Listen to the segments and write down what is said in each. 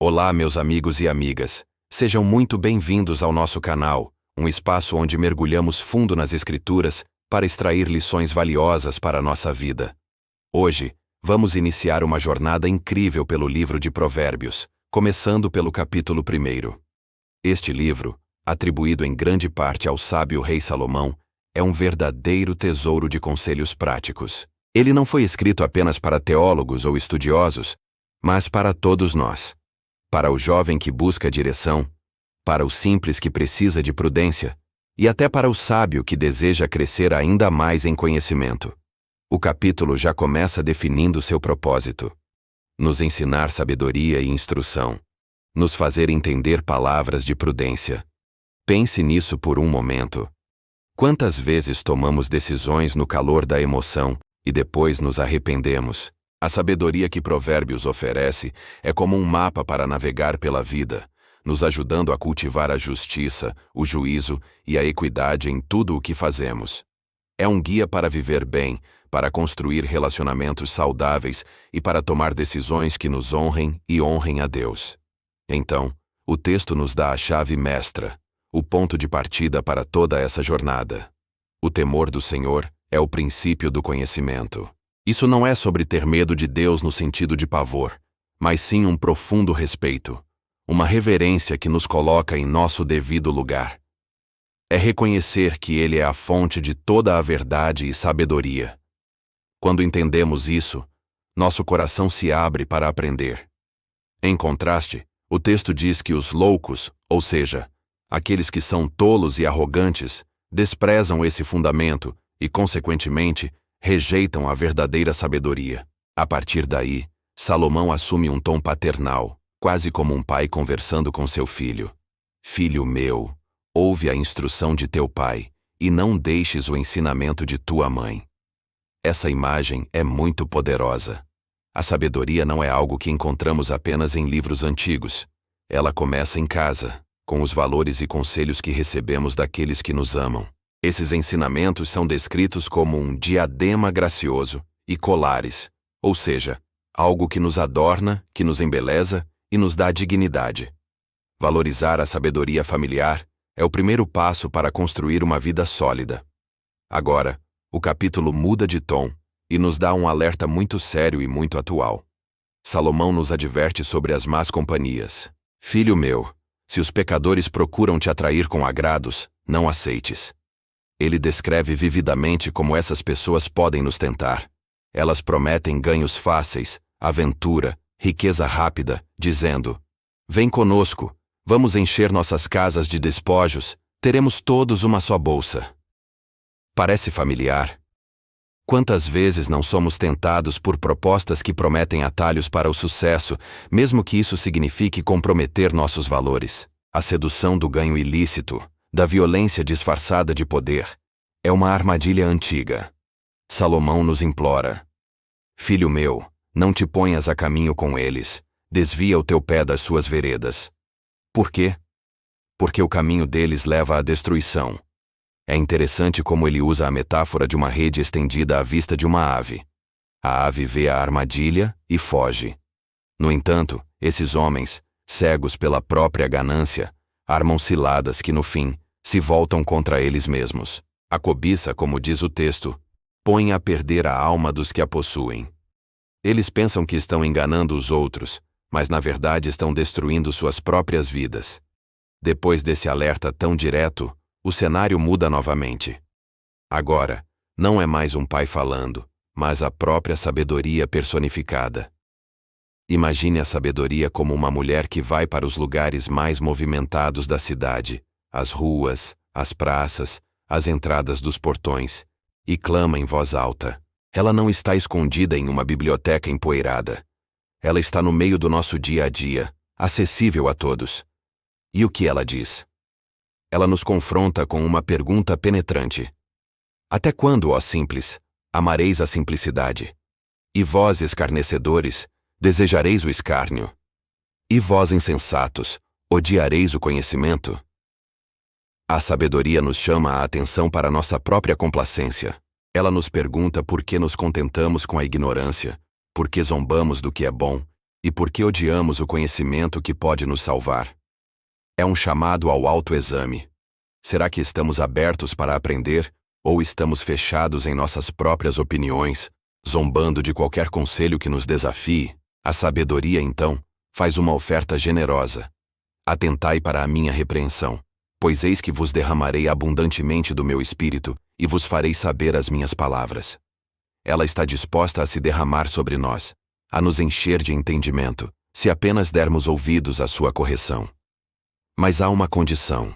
Olá, meus amigos e amigas. Sejam muito bem-vindos ao nosso canal, um espaço onde mergulhamos fundo nas Escrituras para extrair lições valiosas para a nossa vida. Hoje, vamos iniciar uma jornada incrível pelo livro de Provérbios, começando pelo capítulo 1. Este livro, atribuído em grande parte ao sábio rei Salomão, é um verdadeiro tesouro de conselhos práticos. Ele não foi escrito apenas para teólogos ou estudiosos, mas para todos nós. Para o jovem que busca direção, para o simples que precisa de prudência, e até para o sábio que deseja crescer ainda mais em conhecimento. O capítulo já começa definindo seu propósito: nos ensinar sabedoria e instrução, nos fazer entender palavras de prudência. Pense nisso por um momento. Quantas vezes tomamos decisões no calor da emoção e depois nos arrependemos? A sabedoria que Provérbios oferece é como um mapa para navegar pela vida, nos ajudando a cultivar a justiça, o juízo e a equidade em tudo o que fazemos. É um guia para viver bem, para construir relacionamentos saudáveis e para tomar decisões que nos honrem e honrem a Deus. Então, o texto nos dá a chave mestra, o ponto de partida para toda essa jornada. O temor do Senhor é o princípio do conhecimento. Isso não é sobre ter medo de Deus no sentido de pavor, mas sim um profundo respeito, uma reverência que nos coloca em nosso devido lugar. É reconhecer que Ele é a fonte de toda a verdade e sabedoria. Quando entendemos isso, nosso coração se abre para aprender. Em contraste, o texto diz que os loucos, ou seja, aqueles que são tolos e arrogantes, desprezam esse fundamento e, consequentemente, rejeitam a verdadeira sabedoria. A partir daí, Salomão assume um tom paternal, quase como um pai conversando com seu filho. Filho meu, ouve a instrução de teu pai, e não deixes o ensinamento de tua mãe. Essa imagem é muito poderosa. A sabedoria não é algo que encontramos apenas em livros antigos. Ela começa em casa, com os valores e conselhos que recebemos daqueles que nos amam. Esses ensinamentos são descritos como um diadema gracioso e colares, ou seja, algo que nos adorna, que nos embeleza e nos dá dignidade. Valorizar a sabedoria familiar é o primeiro passo para construir uma vida sólida. Agora, o capítulo muda de tom e nos dá um alerta muito sério e muito atual. Salomão nos adverte sobre as más companhias. Filho meu, se os pecadores procuram te atrair com agrados, não aceites. Ele descreve vividamente como essas pessoas podem nos tentar. Elas prometem ganhos fáceis, aventura, riqueza rápida, dizendo: vem conosco, vamos encher nossas casas de despojos, teremos todos uma só bolsa. Parece familiar? Quantas vezes não somos tentados por propostas que prometem atalhos para o sucesso, mesmo que isso signifique comprometer nossos valores? A sedução do ganho ilícito, da violência disfarçada de poder, é uma armadilha antiga. Salomão nos implora: filho meu, não te ponhas a caminho com eles, desvia o teu pé das suas veredas. Por quê? Porque o caminho deles leva à destruição. É interessante como ele usa a metáfora de uma rede estendida à vista de uma ave. A ave vê a armadilha e foge. No entanto, esses homens, cegos pela própria ganância, armam ciladas que, no fim, se voltam contra eles mesmos. A cobiça, como diz o texto, põe a perder a alma dos que a possuem. Eles pensam que estão enganando os outros, mas na verdade estão destruindo suas próprias vidas. Depois desse alerta tão direto, o cenário muda novamente. Agora, não é mais um pai falando, mas a própria sabedoria personificada. Imagine a sabedoria como uma mulher que vai para os lugares mais movimentados da cidade, as ruas, as praças, as entradas dos portões, e clama em voz alta. Ela não está escondida em uma biblioteca empoeirada. Ela está no meio do nosso dia a dia, acessível a todos. E o que ela diz? Ela nos confronta com uma pergunta penetrante. Até quando, ó simples, amareis a simplicidade? E vós, escarnecedores, desejareis o escárnio? E vós, insensatos, odiareis o conhecimento? A sabedoria nos chama a atenção para nossa própria complacência. Ela nos pergunta por que nos contentamos com a ignorância, por que zombamos do que é bom E por que odiamos o conhecimento que pode nos salvar? É um chamado ao autoexame. Será que estamos abertos para aprender, ou estamos fechados em nossas próprias opiniões, zombando de qualquer conselho que nos desafie? A sabedoria, então, faz uma oferta generosa. Atentai para a minha repreensão, pois eis que vos derramarei abundantemente do meu espírito, e vos farei saber as minhas palavras. Ela está disposta a se derramar sobre nós, a nos encher de entendimento, se apenas dermos ouvidos à sua correção. Mas há uma condição.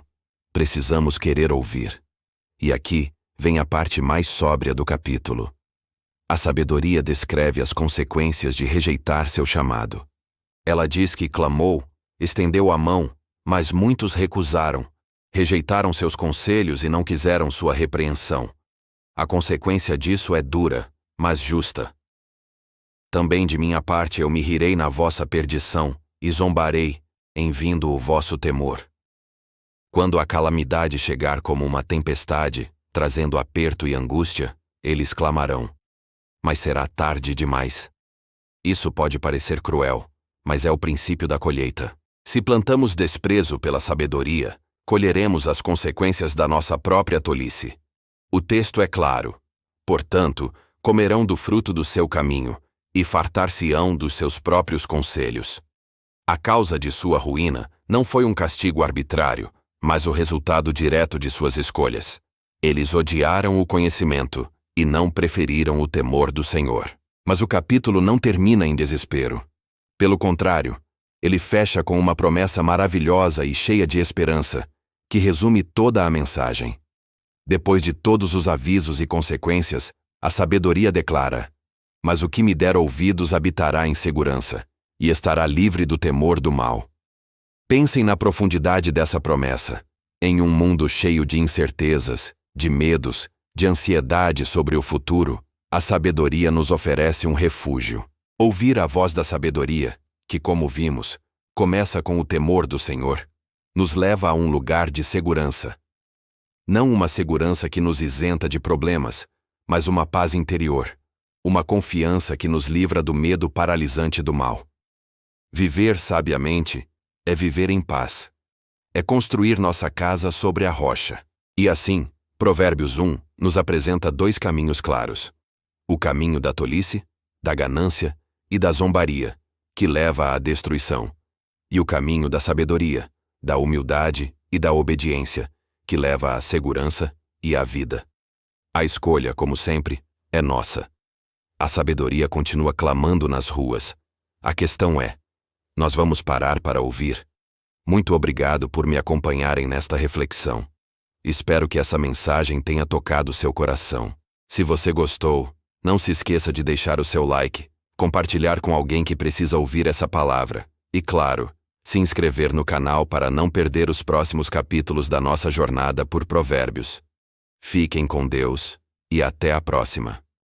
Precisamos querer ouvir. E aqui vem a parte mais sóbria do capítulo. A sabedoria descreve as consequências de rejeitar seu chamado. Ela diz que clamou, estendeu a mão, mas muitos recusaram, rejeitaram seus conselhos e não quiseram sua repreensão. A consequência disso é dura, mas justa. Também de minha parte eu me rirei na vossa perdição, e zombarei, em vindo o vosso temor. Quando a calamidade chegar como uma tempestade, trazendo aperto e angústia, eles clamarão. Mas será tarde demais. Isso pode parecer cruel, mas é o princípio da colheita. Se plantamos desprezo pela sabedoria, colheremos as consequências da nossa própria tolice. O texto é claro. Portanto, comerão do fruto do seu caminho, e fartar-se-ão dos seus próprios conselhos. A causa de sua ruína não foi um castigo arbitrário, mas o resultado direto de suas escolhas. Eles odiaram o conhecimento, e não preferiram o temor do Senhor. Mas o capítulo não termina em desespero. Pelo contrário, ele fecha com uma promessa maravilhosa e cheia de esperança, que resume toda a mensagem. Depois de todos os avisos e consequências, a sabedoria declara: mas o que me der ouvidos habitará em segurança, e estará livre do temor do mal. Pensem na profundidade dessa promessa. Em um mundo cheio de incertezas, de medos, de ansiedade sobre o futuro, a sabedoria nos oferece um refúgio. Ouvir a voz da sabedoria, que, como vimos, começa com o temor do Senhor, nos leva a um lugar de segurança. Não uma segurança que nos isenta de problemas, mas uma paz interior, uma confiança que nos livra do medo paralisante do mal. Viver sabiamente é viver em paz. É construir nossa casa sobre a rocha. E assim, Provérbios 1 nos apresenta dois caminhos claros. O caminho da tolice, da ganância e da zombaria, que leva à destruição. E o caminho da sabedoria, da humildade e da obediência, que leva à segurança e à vida. A escolha, como sempre, é nossa. A sabedoria continua clamando nas ruas. A questão é: nós vamos parar para ouvir? Muito obrigado por me acompanharem nesta reflexão. Espero que essa mensagem tenha tocado seu coração. Se você gostou, não se esqueça de deixar o seu like, compartilhar com alguém que precisa ouvir essa palavra e, claro, se inscrever no canal para não perder os próximos capítulos da nossa jornada por Provérbios. Fiquem com Deus e até a próxima.